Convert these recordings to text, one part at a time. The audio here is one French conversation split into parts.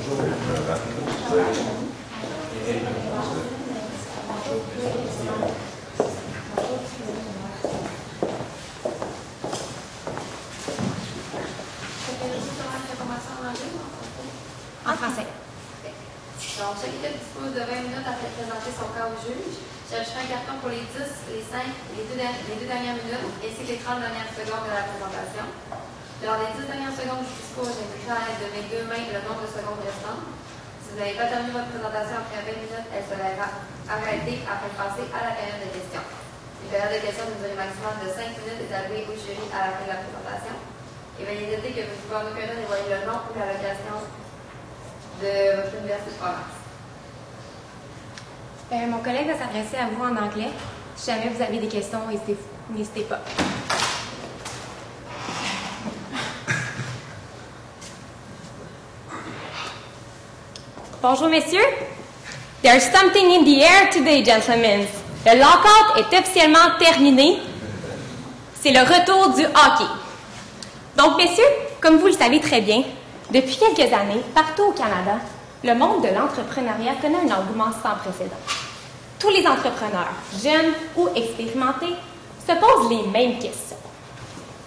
bonjour. En français. Donc, chaque équipe dispose de 20 minutes afin de présenter son cas au juge. J'ajouterai un carton pour les 10, les 5, les deux dernières minutes, ainsi que les 30 dernières secondes de la présentation. Dans les 10 dernières secondes du discours, j'indiquerai à l'aide de mes deux mains le nombre de secondes restantes. Si vous n'avez pas terminé votre présentation après 20 minutes, elle sera arrêtée afin de passer à la période de questions. Une période de questions d'une durée maximum de 5 minutes est allouée au jury à la fin de la présentation. Et veuillez noter que vous ne pouvez en aucun cas dévoiler le nom ou la location de votre université de province. Mon collègue va s'adresser à vous en anglais. Si jamais vous avez des questions, n'hésitez pas. Bonjour, messieurs. There's something in the air today, gentlemen. Le lockout est officiellement terminé. C'est le retour du hockey. Donc, messieurs, comme vous le savez très bien, depuis quelques années, partout au Canada, le monde de l'entrepreneuriat connaît un engouement sans précédent. Tous les entrepreneurs, jeunes ou expérimentés, se posent les mêmes questions.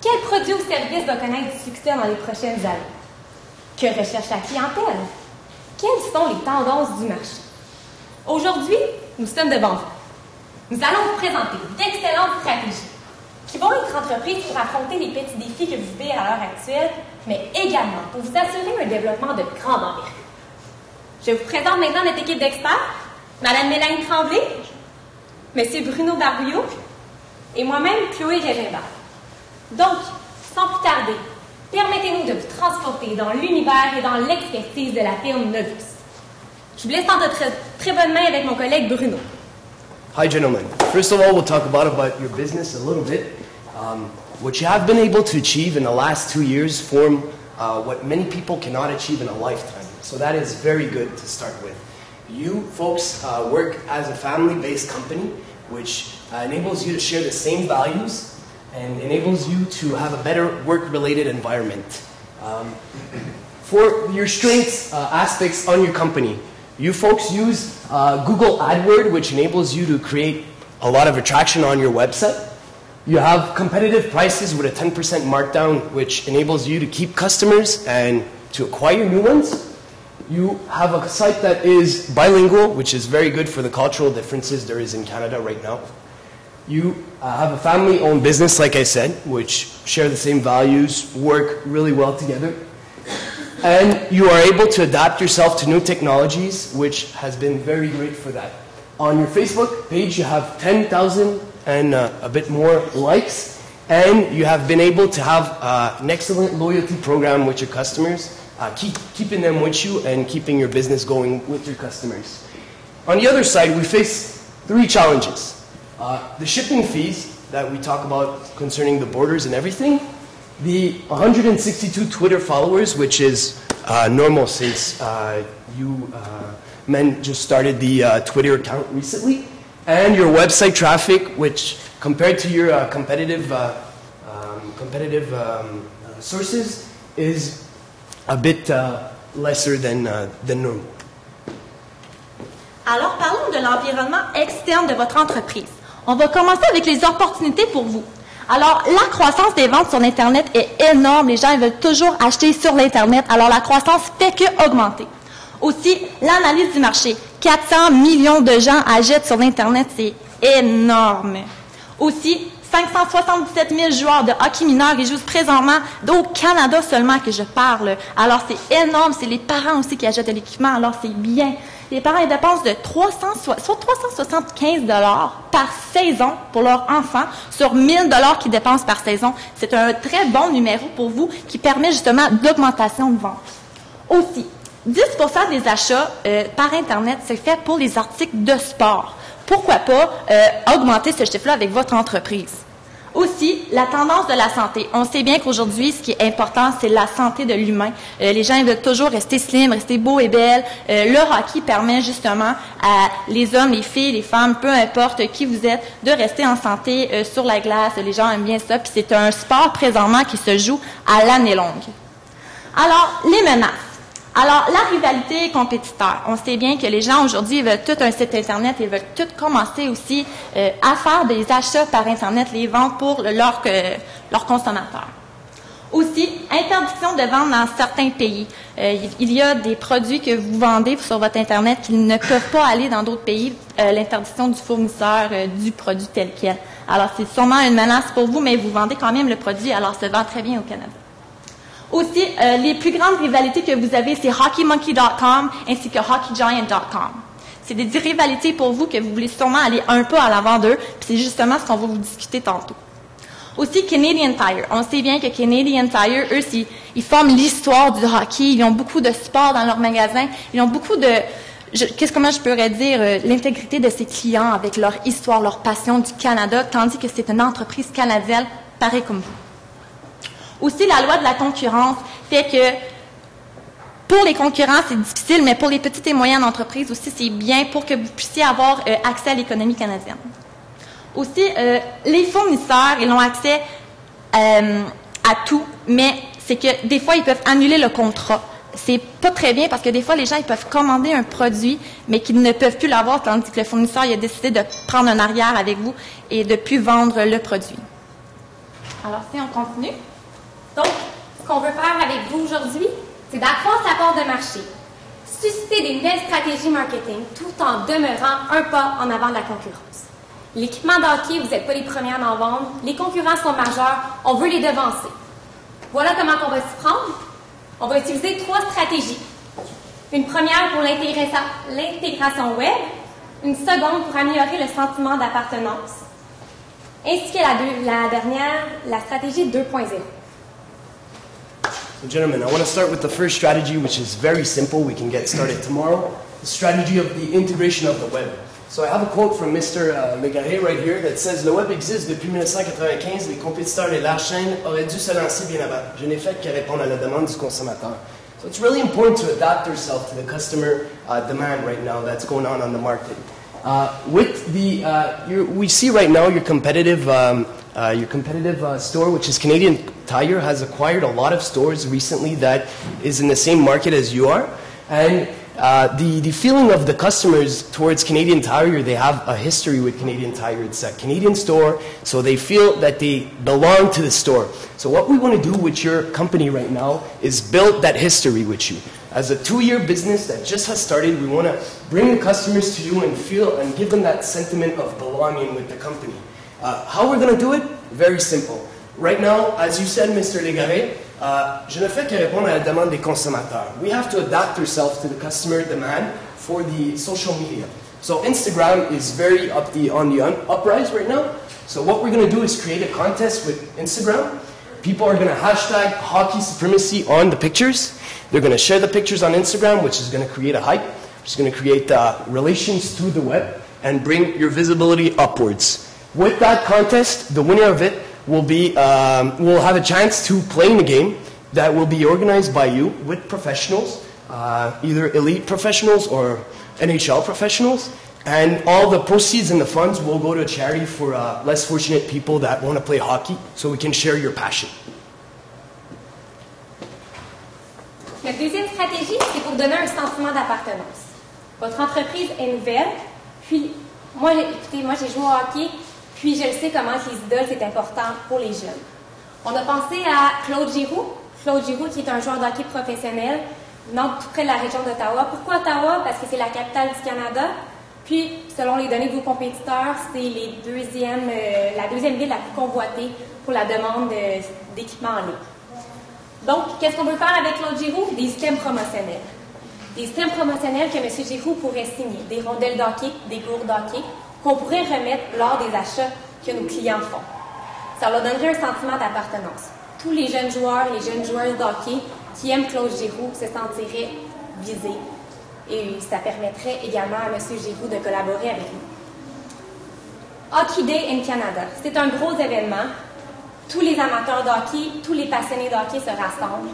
Quel produit ou service va connaître du succès dans les prochaines années? Que recherche la clientèle? Quelles sont les tendances du marché? Aujourd'hui, nous sommes devant vous. Nous allons vous présenter d'excellentes stratégies qui vont être entreprises pour affronter les petits défis que vous vivez à l'heure actuelle, mais également pour vous assurer un développement de grande envergure. Je vous présente maintenant notre équipe d'experts, Mme Mélanie Tremblay, M. Bruno Barbouillot et moi-même, Chloé Régimbault. Donc, sans plus tarder, permettez-nous de vous transporter dans l'univers et dans l'expertise de la firme Novus. Je vous laisse en très bonne main avec mon collègue Bruno. Hi, gentlemen. First of all, we'll talk about your business a little bit. What you have been able to achieve in the last 2 years form what many people cannot achieve in a lifetime. So that is very good to start with. You folks work as a family-based company, which enables you to share the same values and enables you to have a better work-related environment. For your strengths aspects on your company, you folks use Google AdWords, which enables you to create a lot of attraction on your website. You have competitive prices with a 10% markdown, which enables you to keep customers and to acquire new ones. You have a site that is bilingual, which is very good for the cultural differences there is in Canada right now. You have a family-owned business, like I said, which share the same values, work really well together. And you are able to adapt yourself to new technologies, which has been very great for that. On your Facebook page, you have 10,000 and a bit more likes, and you have been able to have an excellent loyalty program with your customers, keeping them with you and keeping your business going with your customers. On the other side, we face 3 challenges. The shipping fees that we talk about concerning the borders and everything, the 162 Twitter followers, which is normal since you men just started the Twitter account recently, and your website traffic, which compared to your competitive sources is a bit lesser than normal. Alors, parlons de l'environnement externe de votre entreprise. On va commencer avec les opportunités pour vous. Alors, la croissance des ventes sur l'Internet est énorme. Les gens ils veulent toujours acheter sur l'Internet. Alors, la croissance fait qu'augmenter. Aussi, l'analyse du marché. 400 millions de gens achètent sur l'Internet, c'est énorme. Aussi, 577 000 joueurs de hockey mineur qui jouent présentement au Canada seulement que je parle. Alors, c'est énorme. C'est les parents aussi qui achètent de l'équipement. Alors, c'est bien. Les parents ils dépensent de 375 $ par saison pour leur enfant sur 1 000 $ qu'ils dépensent par saison. C'est un très bon numéro pour vous qui permet justement d'augmentation de vente. Aussi, 10 % des achats par Internet, c'est fait pour les articles de sport. Pourquoi pas augmenter ce chiffre-là avec votre entreprise? Aussi, la tendance de la santé. On sait bien qu'aujourd'hui, ce qui est important, c'est la santé de l'humain. Les gens ils veulent toujours rester slim, rester beau et belle. Le hockey permet justement à les hommes, les filles, les femmes, peu importe qui vous êtes, de rester en santé sur la glace. Les gens aiment bien ça. Puis c'est un sport présentement qui se joue à l'année longue. Alors, les menaces. Alors, la rivalité compétiteur. On sait bien que les gens aujourd'hui veulent tout un site Internet et veulent tout commencer aussi à faire des achats par Internet, les ventes pour leurs consommateurs. Aussi, interdiction de vendre dans certains pays. Il y a des produits que vous vendez sur votre Internet qui ne peuvent pas aller dans d'autres pays. L'interdiction du fournisseur du produit tel quel. Alors, c'est sûrement une menace pour vous, mais vous vendez quand même le produit, alors ça vend très bien au Canada. Aussi, les plus grandes rivalités que vous avez, c'est HockeyMonkey.com ainsi que HockeyGiant.com. C'est des rivalités pour vous que vous voulez sûrement aller un peu à l'avant d'eux, puis c'est justement ce qu'on va vous discuter tantôt. Aussi, Canadian Tire. On sait bien que Canadian Tire, eux, ils forment l'histoire du hockey. Ils ont beaucoup de sport dans leur magasin. Ils ont beaucoup de... comment je pourrais dire? L'intégrité de ses clients avec leur histoire, leur passion du Canada, tandis que c'est une entreprise canadienne, pareil comme vous. Aussi, la loi de la concurrence fait que pour les concurrents, c'est difficile, mais pour les petites et moyennes entreprises aussi, c'est bien pour que vous puissiez avoir accès à l'économie canadienne. Aussi, les fournisseurs, ils ont accès à tout, mais c'est que des fois, ils peuvent annuler le contrat. C'est pas très bien parce que des fois, les gens, ils peuvent commander un produit, mais qu'ils ne peuvent plus l'avoir, tandis que le fournisseur, il a décidé de prendre un arrière avec vous et de plus vendre le produit. Alors, si on continue. Donc, ce qu'on veut faire avec vous aujourd'hui, c'est d'accroître la part de marché, susciter des nouvelles stratégies marketing tout en demeurant un pas en avant de la concurrence. L'équipement d'hockey, vous n'êtes pas les premiers à en vendre. Les concurrents sont majeurs. On veut les devancer. Voilà comment on va s'y prendre. On va utiliser 3 stratégies. Une première pour l'intégration web, une seconde pour améliorer le sentiment d'appartenance, ainsi que la dernière, la stratégie 2.0. So gentlemen, I want to start with the first strategy, which is very simple. We can get started tomorrow. The strategy of the integration of the web. So I have a quote from Mr. Legaré right here that says, le web existe depuis 1995, les compétiteurs et la chaîne auraient dû se lancer bien avant. Je n'ai fait que répondre à la demande du consommateur. So it's really important to adapt yourself to the customer demand right now that's going on the market. With the, we see right now your competitive store, which is Canadian Tire, has acquired a lot of stores recently that is in the same market as you are. And the feeling of the customers towards Canadian Tire, they have a history with Canadian Tire. It's a Canadian store, so they feel that they belong to the store. So what we want to do with your company right now is build that history with you. As a 2-year business that just has started, we want to bring the customers to you and feel and give them that sentiment of belonging with the company. How we're going to do it? Very simple. Right now, as you said, Mr. Legaré, je ne fais que répondre à la demande des consommateurs. We have to adapt ourselves to the customer demand for the social media. So Instagram is very on the uprise right now. So what we're going to do is create a contest with Instagram. People are going to hashtag hockey supremacy on the pictures. They're going to share the pictures on Instagram, which is going to create a hype, which is going to create relations through the web and bring your visibility upwards. With that contest, the winner of it will have a chance to play in a game that will be organized by you with professionals, either elite professionals or NHL professionals, and all the proceeds and the funds will go to a charity for less fortunate people that want to play hockey, so we can share your passion. La deuxième stratégie, c'est pour donner un sentiment d'appartenance. Votre entreprise est nouvelle, puis moi j'ai joué au hockey, puis je le sais comment les idoles, c'est important pour les jeunes. On a pensé à Claude Giroux. Claude Giroux, qui est un joueur de hockey professionnel, tout près de la région d'Ottawa. Pourquoi Ottawa? Parce que c'est la capitale du Canada. Puis, selon les données de vos compétiteurs, c'est la deuxième ville la plus convoitée pour la demande d'équipement en ligne. Donc, qu'est-ce qu'on veut faire avec Claude Giroux? Des items promotionnels. Des items promotionnels que M. Giroux pourrait signer. Des rondelles d'hockey, des gourdes d'hockey, qu'on pourrait remettre lors des achats que nos clients font. Ça leur donnerait un sentiment d'appartenance. Tous les jeunes joueurs, les jeunes joueurs d'hockey qui aiment Claude Giroux se sentiraient visés. Et ça permettrait également à M. Giroux de collaborer avec nous. Hockey Day in Canada. C'est un gros événement. Tous les amateurs de hockey, tous les passionnés de hockey se rassemblent.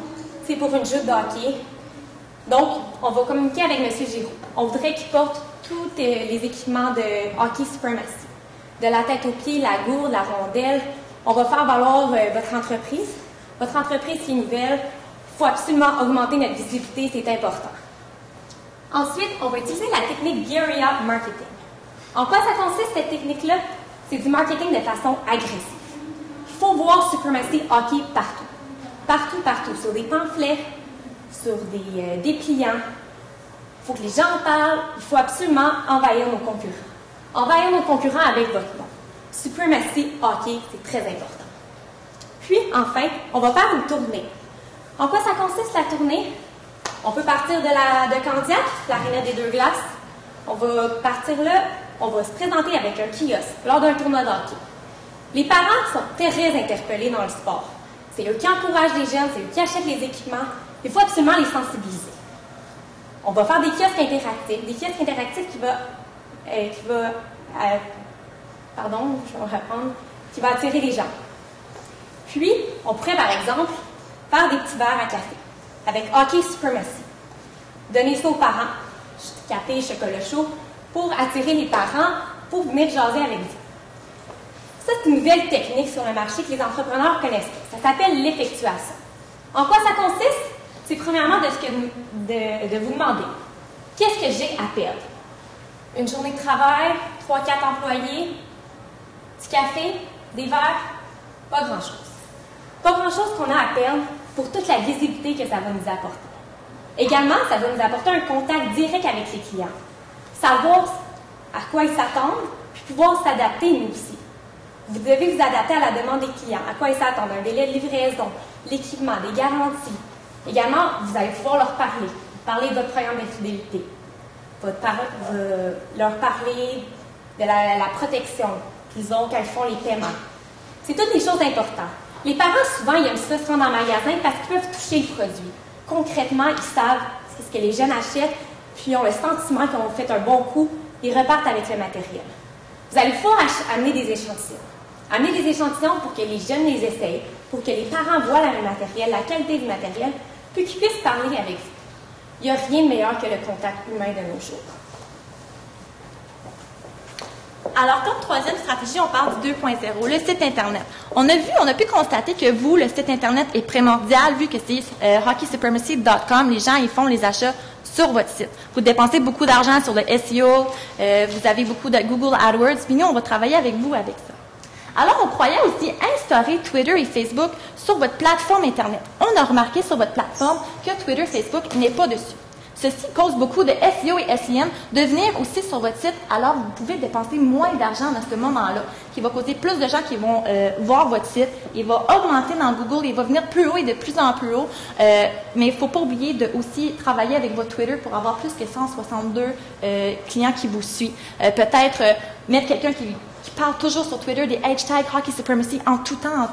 C'est pour une joute de hockey. Donc, on va communiquer avec M. Giroux. On voudrait qu'il porte tous les équipements de hockey supremacy. De la tête aux pieds, la gourde, la rondelle. On va faire valoir votre entreprise. Votre entreprise qui est nouvelle Il faut absolument augmenter notre visibilité, c'est important. Ensuite, on va utiliser la technique guerrilla marketing. En quoi ça consiste, cette technique-là? C'est du marketing de façon agressive. Il faut voir Supremacy Hockey partout. Partout, partout. Sur des pamphlets, sur des dépliants. Il faut que les gens en parlent. Il faut absolument envahir nos concurrents. Envahir nos concurrents avec votre nom. Supremacy Hockey, c'est très important. Puis, enfin, on va faire une tournée. En quoi ça consiste, la tournée? On peut partir de Candiac, l'Aréna des Deux Glaces. On va partir là, on va se présenter avec un kiosque lors d'un tournoi de hockey. Les parents sont très interpellés dans le sport. C'est eux qui encouragent les jeunes, c'est eux qui achètent les équipements. Il faut absolument les sensibiliser. On va faire des kiosques interactifs qui va attirer les gens. Puis, on pourrait par exemple faire des petits verres à café avec Hockey Supremacy. Donner ça aux parents, café, chocolat chaud, pour attirer les parents pour venir jaser avec vous. Ça, c'est une nouvelle technique sur le marché que les entrepreneurs connaissent. Ça s'appelle l'effectuation. En quoi ça consiste? C'est premièrement de vous demander, qu'est-ce que j'ai à perdre? Une journée de travail, 3-4 employés, du café, des verres, pas grand-chose. Pas grand-chose qu'on a à perdre pour toute la visibilité que ça va nous apporter. Également, ça va nous apporter un contact direct avec les clients. Savoir à quoi ils s'attendent, puis pouvoir s'adapter nous aussi. Vous devez vous adapter à la demande des clients, à quoi ils s'attendent, un délai de livraison, l'équipement, des garanties. Également, vous allez pouvoir leur parler de votre programme de fidélité, leur parler de la protection qu'ils ont quand ils font les paiements. C'est toutes des choses importantes. Les parents, souvent, ils aiment ça se rendre en magasin parce qu'ils peuvent toucher le produit. Concrètement, ils savent ce que les jeunes achètent, puis ils ont le sentiment qu'ils ont fait un bon coup, ils repartent avec le matériel. Vous allez pouvoir amener des échantillons. Amener des échantillons pour que les jeunes les essayent, pour que les parents voient le matériel, la qualité du matériel, puis qu'ils puissent parler avec vous. Il n'y a rien de meilleur que le contact humain de nos jours. Alors, comme troisième stratégie, on parle du 2.0, le site Internet. On a pu constater que vous, le site Internet est primordial, vu que c'est hockeysupremacy.com. Les gens, ils font les achats sur votre site. Vous dépensez beaucoup d'argent sur le SEO, vous avez beaucoup de Google AdWords, puis nous, on va travailler avec vous avec ça. Alors, on croyait aussi instaurer Twitter et Facebook sur votre plateforme Internet. On a remarqué sur votre plateforme que Twitter et Facebook n'est pas dessus. Ceci cause beaucoup de SEO et SEM de venir aussi sur votre site, alors vous pouvez dépenser moins d'argent dans ce moment-là, qui va causer plus de gens qui vont voir votre site, il va augmenter dans Google, il va venir plus haut et de plus en plus haut, mais il ne faut pas oublier de aussi travailler avec votre Twitter pour avoir plus que 162 clients qui vous suivent. Peut-être mettre quelqu'un qui parle toujours sur Twitter des hashtags Hockey Supremacy en tout temps,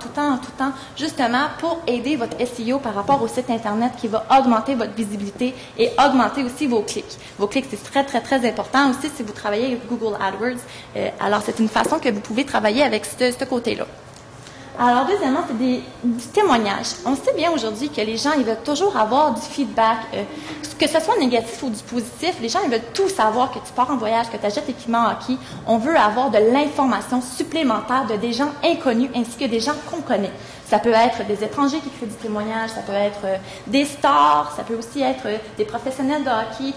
justement pour aider votre SEO par rapport au site Internet qui va augmenter votre visibilité et augmenter aussi vos clics. Vos clics, c'est très, très, très important aussi si vous travaillez avec Google AdWords. Alors, c'est une façon que vous pouvez travailler avec ce côté-là. Alors, deuxièmement, c'est du témoignage. On sait bien aujourd'hui que les gens, ils veulent toujours avoir du feedback, que ce soit négatif ou du positif. Les gens, ils veulent tout savoir, que tu pars en voyage, que tu achètes l'équipement hockey. On veut avoir de l'information supplémentaire de des gens inconnus ainsi que des gens qu'on connaît. Ça peut être des étrangers qui créent du témoignage, ça peut être des stars, ça peut aussi être des professionnels de hockey,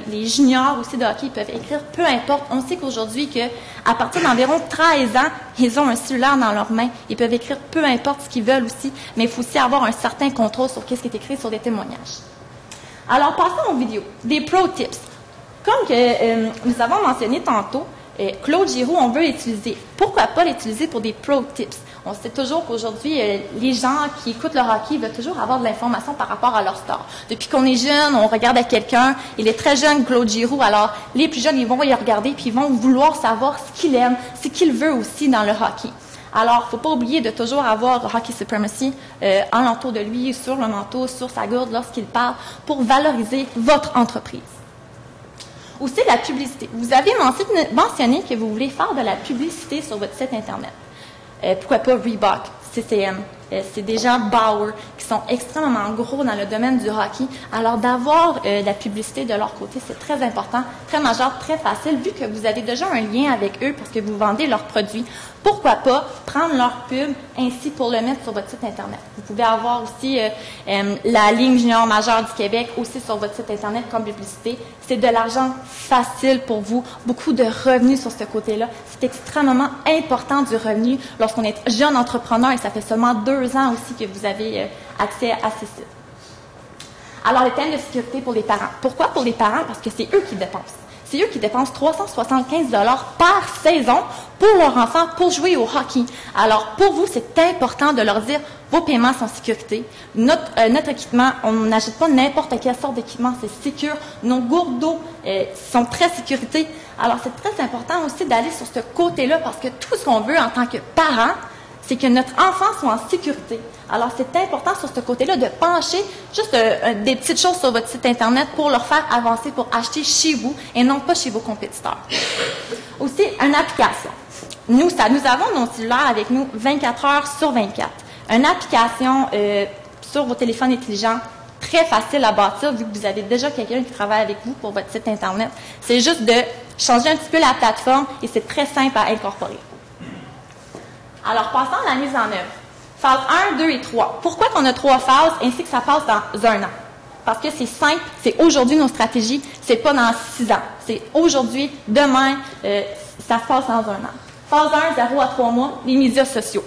les juniors aussi de hockey, ils peuvent écrire, peu importe. On sait qu'aujourd'hui, qu'à partir d'environ 13 ans, ils ont un cellulaire dans leurs mains. Ils peuvent écrire peu importe ce qu'ils veulent aussi, mais il faut aussi avoir un certain contrôle sur ce qui est écrit sur des témoignages. Alors, passons aux vidéos. Des pro tips. Comme que nous avons mentionné tantôt, Claude Giroux, on veut l'utiliser. Pourquoi pas l'utiliser pour des pro tips? On sait toujours qu'aujourd'hui, les gens qui écoutent le hockey veulent toujours avoir de l'information par rapport à leur star. Depuis qu'on est jeune, on regarde à quelqu'un, il est très jeune, Claude Giroux, alors les plus jeunes, ils vont y regarder puis ils vont vouloir savoir ce qu'il aime, ce qu'il veut aussi dans le hockey. Alors, il ne faut pas oublier de toujours avoir Hockey Supremacy en l'entour de lui, sur le manteau, sur sa gourde lorsqu'il parle, pour valoriser votre entreprise. Aussi, la publicité. Vous avez mentionné que vous voulez faire de la publicité sur votre site Internet. Pourquoi pas Reebok, CCM, c'est des gens Bauer qui sont extrêmement gros dans le domaine du hockey. Alors, d'avoir de la publicité de leur côté, c'est très important, très majeur, très facile, vu que vous avez déjà un lien avec eux parce que vous vendez leurs produits. Pourquoi pas prendre leur pub ainsi pour le mettre sur votre site Internet. Vous pouvez avoir aussi la Ligue junior majeure du Québec aussi sur votre site Internet comme publicité. C'est de l'argent facile pour vous, beaucoup de revenus sur ce côté-là. C'est extrêmement important du revenu lorsqu'on est jeune entrepreneur et ça fait seulement 2 ans aussi que vous avez accès à ces sites. Alors, le thème de sécurité pour les parents. Pourquoi pour les parents? Parce que c'est eux qui dépensent. C'est eux qui dépensent 375 $ par saison pour leur enfant pour jouer au hockey. Alors, pour vous, c'est important de leur dire vos paiements sont sécurité. Notre équipement, on n'achète pas n'importe quelle sorte d'équipement, c'est sécure. Nos gourdes d'eau sont très sécurité. Alors, c'est très important aussi d'aller sur ce côté-là parce que tout ce qu'on veut en tant que parent, c'est que notre enfant soit en sécurité. Alors, c'est important sur ce côté-là de pencher juste des petites choses sur votre site Internet pour leur faire avancer, pour acheter chez vous et non pas chez vos compétiteurs. Aussi, une application. Nous avons nos cellulaires avec nous 24 heures sur 24. Une application sur vos téléphones intelligents, très facile à bâtir vu que vous avez déjà quelqu'un qui travaille avec vous pour votre site Internet. C'est juste de changer un petit peu la plateforme et c'est très simple à incorporer. Alors, passons à la mise en œuvre. Phase 1, 2 et 3. Pourquoi qu'on a 3 phases ainsi que ça passe dans 1 an? Parce que c'est simple, c'est aujourd'hui nos stratégies, c'est pas dans 6 ans. C'est aujourd'hui, demain, ça se passe dans 1 an. Phase 1, 0 à 3 mois, les médias sociaux.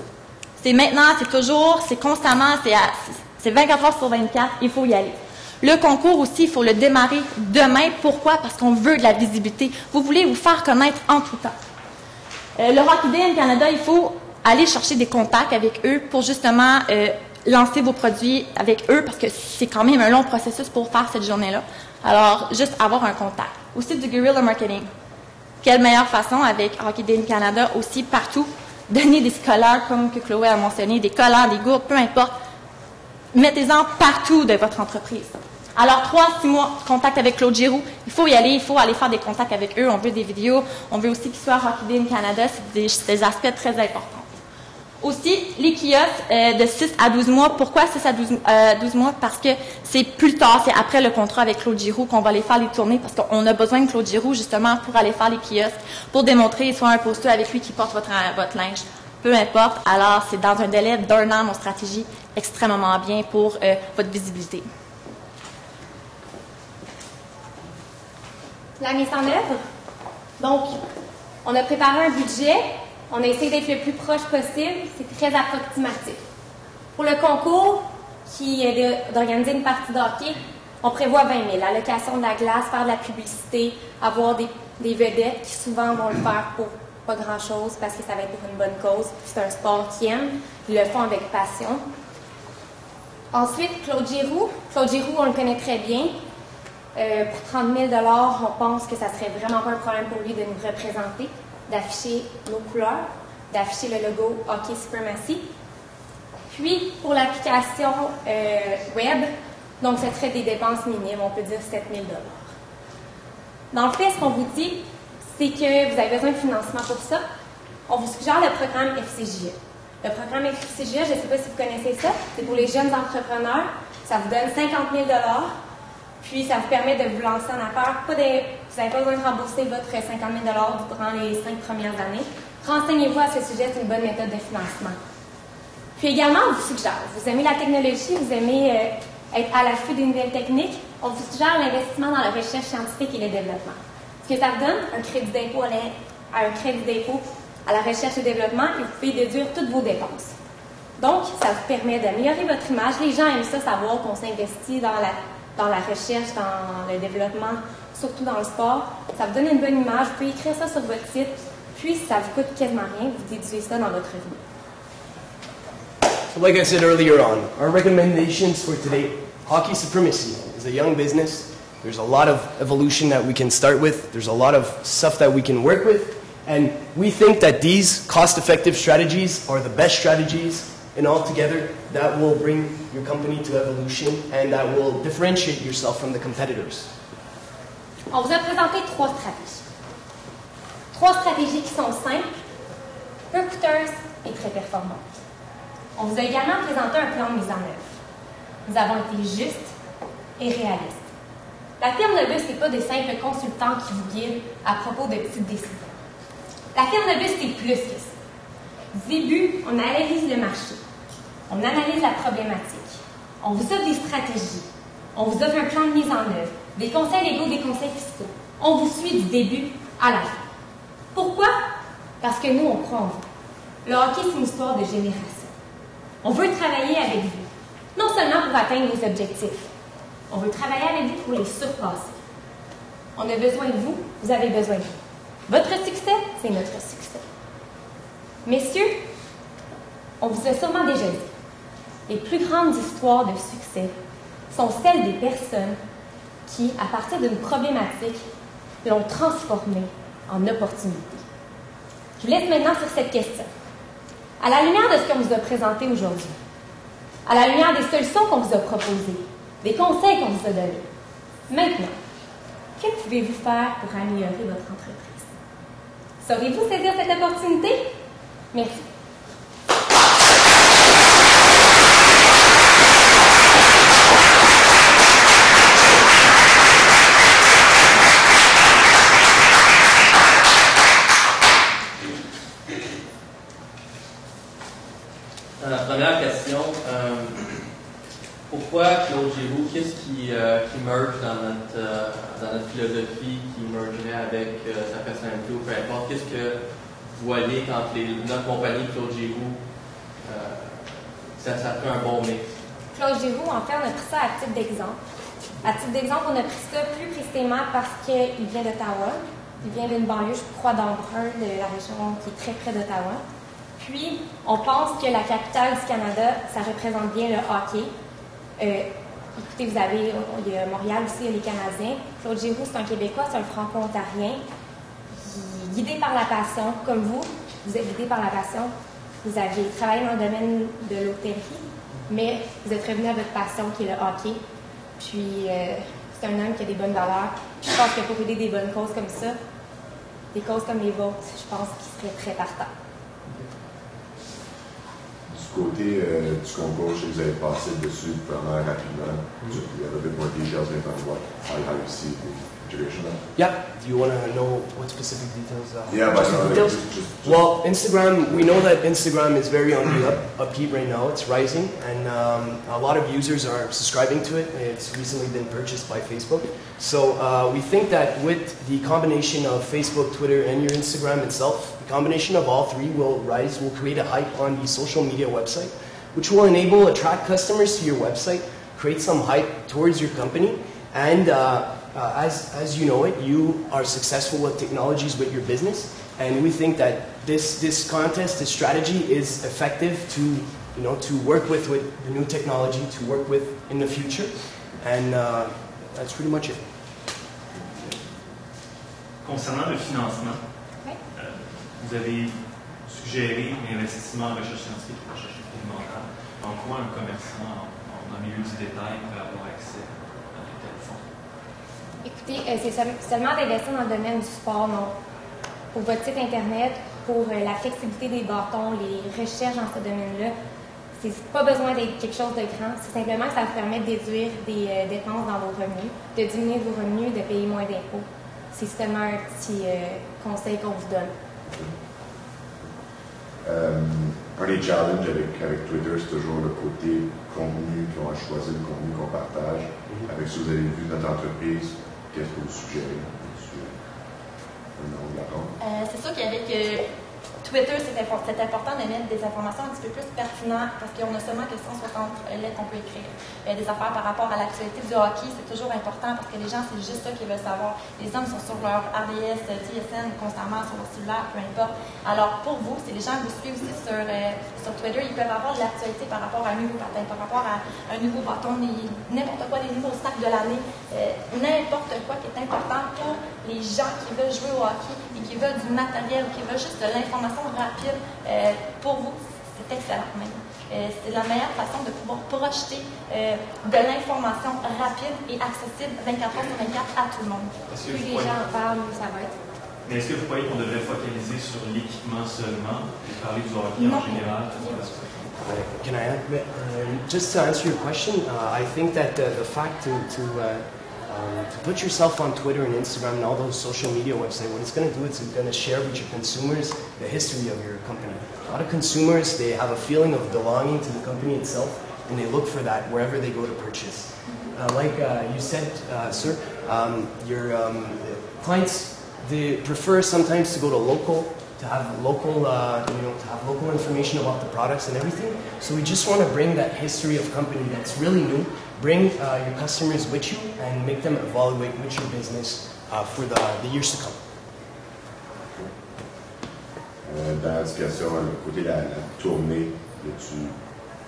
C'est maintenant, c'est toujours, c'est constamment, c'est 24 heures sur 24, il faut y aller. Le concours aussi, il faut le démarrer demain. Pourquoi? Parce qu'on veut de la visibilité. Vous voulez vous faire connaître en tout temps. Le Hockey Day in Canada, il faut aller chercher des contacts avec eux pour justement lancer vos produits avec eux parce que c'est quand même un long processus pour faire cette journée-là. Alors, juste avoir un contact. Aussi du guerrilla marketing. Quelle meilleure façon avec Hockey Day in Canada aussi partout. Donner des collants comme que Chloé a mentionné, des collants, des gourdes, peu importe. Mettez-en partout de votre entreprise. Alors, 3-6 mois, contact avec Claude Giroux. Il faut y aller, il faut aller faire des contacts avec eux. On veut des vidéos. On veut aussi qu'ils soient à Hockey Day in Canada. C'est des aspects très importants. Aussi, les kiosques de 6 à 12 mois. Pourquoi 6 à 12 mois? Parce que c'est plus tard, c'est après le contrat avec Claude Giroux qu'on va aller faire les tournées parce qu'on a besoin de Claude Giroux justement pour aller faire les kiosques, pour démontrer soit un poster avec lui qui porte votre linge. Peu importe. Alors, c'est dans un délai d'1 an, nos stratégies extrêmement bien pour votre visibilité. La mise en œuvre. Donc, on a préparé un budget. On a essayé d'être le plus proche possible. C'est très approximatif. Pour le concours, qui est d'organiser une partie de hockey, on prévoit 20 000. La location de la glace, faire de la publicité, avoir des vedettes qui souvent vont le faire pour pas grand-chose parce que ça va être pour une bonne cause. C'est un sport qu'ils aiment. Ils le font avec passion. Ensuite, Claude Giroux. Claude Giroux, on le connaît très bien. Pour 30 000 $, on pense que ça serait vraiment pas un problème pour lui de nous représenter, d'afficher nos couleurs, d'afficher le logo Hockey Supremacy. Puis, pour l'application web, donc ce serait des dépenses minimes, on peut dire 7 000 $. Dans le fait, ce qu'on vous dit, c'est que vous avez besoin de financement pour ça. On vous suggère le programme FCJE. Le programme FCJE, je ne sais pas si vous connaissez ça, c'est pour les jeunes entrepreneurs. Ça vous donne 50 000 $. Puis, ça vous permet de vous lancer en affaires. Vous n'avez pas besoin de rembourser votre 50 000 $ durant les 5 premières années. Renseignez-vous à ce sujet, c'est une bonne méthode de financement. Puis également, on vous suggère, vous aimez la technologie, vous aimez être à l'affût des nouvelles techniques, on vous suggère l'investissement dans la recherche scientifique et le développement. Ce que ça vous donne, un crédit d'impôt à la recherche et développement, et vous pouvez déduire toutes vos dépenses. Donc, ça vous permet d'améliorer votre image. Les gens aiment ça, savoir qu'on s'investit dans la recherche, dans le développement, surtout dans le sport. Ça vous donne une bonne image. Vous pouvez écrire ça sur votre site, puis ça vous coûte quasiment rien. Vous déduisez ça dans votre revenu. So like I said earlier on, our recommendations for today, Hockey Supremacy is a young business. There's a lot of evolution that we can start with. There's a lot of stuff that we can work with. And we think that these cost-effective strategies are the best strategies, and altogether that will bring your company to evolution and that will differentiate yourself from the competitors. On vous a présenté 3 stratégies. 3 stratégies qui sont simples, peu coûteuses et très performantes. On vous a également présenté un plan de mise en œuvre. nous avons été justes et réalistes. La firme Novus, ce n'est pas des simples consultants qui vous guident à propos de petites décisions. La firme Novus, c'est plus que ça. Du début, on analyse le marché, on analyse la problématique, on vous offre des stratégies, on vous offre un plan de mise en œuvre, des conseils légaux, des conseils fiscaux. On vous suit du début à la fin. Pourquoi? Parce que nous, on croit en vous. Le hockey, c'est une histoire de génération. On veut travailler avec vous, non seulement pour atteindre vos objectifs, on veut travailler avec vous pour les surpasser. On a besoin de vous, vous avez besoin de vous. Votre succès, c'est notre succès. Messieurs, on vous a sûrement déjà dit, les plus grandes histoires de succès sont celles des personnes qui, à partir d'une problématique, l'ont transformée en opportunité. Je vous laisse maintenant sur cette question. À la lumière de ce qu'on vous a présenté aujourd'hui, à la lumière des solutions qu'on vous a proposées, des conseils qu'on vous a donnés, maintenant, que pouvez-vous faire pour améliorer votre entreprise? Saurez-vous saisir cette opportunité? Merci. Première question, pourquoi Claude Giroux, qu'est-ce qui merge dans notre philosophie, qui mergerait avec sa personnalité ou peu importe, qu'est-ce que vous voyez quand notre compagnie Claude Giroux, ça fait un bon mix? Claude Giroux, en fait, on a pris ça à titre d'exemple. À titre d'exemple, on a pris ça plus précisément parce qu'il vient d'Ottawa. Il vient d'une banlieue, je crois, d'Embrun, de la région qui est très près d'Ottawa. Puis, on pense que la capitale du Canada, ça représente bien le hockey. Écoutez, il y a Montréal aussi, il y a les Canadiens. Claude Giroux, c'est un Québécois, c'est un Franco-Ontarien. Il est guidé par la passion, comme vous êtes guidé par la passion. Vous avez travaillé dans le domaine de l'hôtellerie, mais vous êtes revenu à votre passion qui est le hockey. Puis, c'est un homme qui a des bonnes valeurs. Je pense que pour aider des bonnes causes comme ça, des causes comme les vôtres, je pense qu'il serait très partant. Du côté du concours, je sais que vous avez passé dessus vraiment rapidement. Do you have a bit more details maybe on how you see the integration of that? Yeah. Do you want to know what specific details? Yeah, but details? Well, Instagram, we know that Instagram is very on the upkeep right now. It's rising, and a lot of users are subscribing to it. It's recently been purchased by Facebook. So we think that with the combination of Facebook, Twitter, and your Instagram itself, the combination of all three will create a hype on the social media website, which will attract customers to your website, create some hype towards your company, and as you know it, you are successful with technologies with your business, and we think that this contest, this strategy is effective to work with the new technology, to work with in the future, and that's pretty much it. Concernant le financement, Oui. Vous avez suggéré l'investissement en recherche scientifique et recherche expérimentale. En quoi un commerçant en milieu du détail peut avoir accès à de tels fonds? Écoutez, c'est seulement d'investir dans le domaine du sport, non. Pour votre site Internet, pour la flexibilité des bâtons, les recherches dans ce domaine-là, c'est pas besoin d'être quelque chose de grand. C'est simplement que ça vous permet de déduire des dépenses dans vos revenus, de diminuer vos revenus, de payer moins d'impôts. C'est seulement un petit conseil qu'on vous donne. Un des challenges avec Twitter, c'est toujours le côté contenu qu'on a choisi, le contenu qu'on partage. Avec ce que vous avez vu de notre entreprise, qu'est-ce que vous suggérez? C'est sûr qu'avec Twitter, c'est important de mettre des informations un petit peu plus pertinentes parce qu'on a seulement que 160 lettres qu'on peut écrire. Des affaires par rapport à l'actualité du hockey, c'est toujours important parce que les gens, c'est juste ça qu'ils veulent savoir. Les hommes sont sur leur RDS, TSN constamment, sur leur cellulaire, peu importe. Alors, pour vous, si les gens vous suivent aussi sur Twitter, ils peuvent avoir de l'actualité par rapport à un nouveau patin, par rapport à un nouveau bâton, n'importe quoi, les nouveaux stacks de l'année, n'importe quoi qui est important pour les gens qui veulent jouer au hockey et qui veulent du matériel, qui veulent juste de l'information rapide. Pour vous, c'est excellent même. C'est la meilleure façon de pouvoir projeter de l'information rapide et accessible 24 heures sur 24 à tout le monde. Plus les gens en parlent, mieux ça va être. Mais est-ce que vous croyez qu'on devrait focaliser sur l'équipement seulement et parler du hockey en général? Can I add? Just to answer your question, I think that the fact to put yourself on Twitter and Instagram and all those social media websites, what it's going to do is it's going to share with your consumers the history of your company. A lot of consumers, they have a feeling of belonging to the company itself, and they look for that wherever they go to purchase. Like you said, sir, your clients, they prefer sometimes to go to local, to have local, to have local information about the products and everything. So we just want to bring that history of company that's really new, bring your customers with you, and make them evaluate with your business for the years to come. Dans la discussion, côté la tournée, tu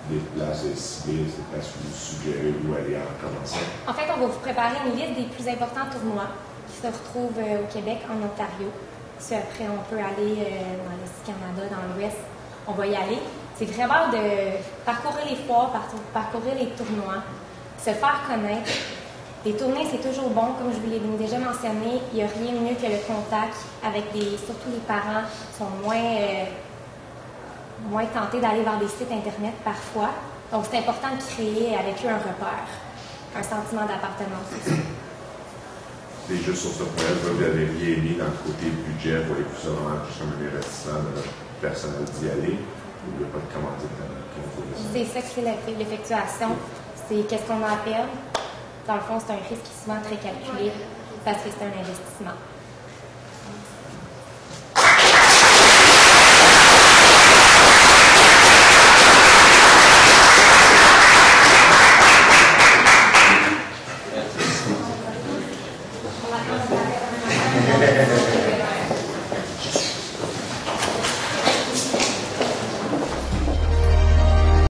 déplaces et ciblées, c'est parce que vous suggérez où aller en commençant? En fait, on va vous préparer une liste des plus importants tournois qui se retrouvent au Québec, en Ontario. Si après, on peut aller dans l'Est du Canada, dans l'Ouest, on va y aller. C'est vraiment de parcourir les foires, parcourir les tournois, se faire connaître. Les tournées, c'est toujours bon, comme je vous l'ai déjà mentionné, il n'y a rien de mieux que le contact avec surtout les parents qui sont moins tentés d'aller vers des sites Internet parfois. Donc, c'est important de créer avec eux un repère, un sentiment d'appartenance aussi. Et juste sur ce point, vous avez rien mis dans le côté budget pour les plus vraiment juste un investissement de notre personnel d'y aller, ou il n'y a pas de commandite dans le C'est ça que c'est l'effectuation. C'est qu'est-ce qu'on a à perdre. Dans le fond, c'est un risque qui est souvent très calculé parce que c'est un investissement.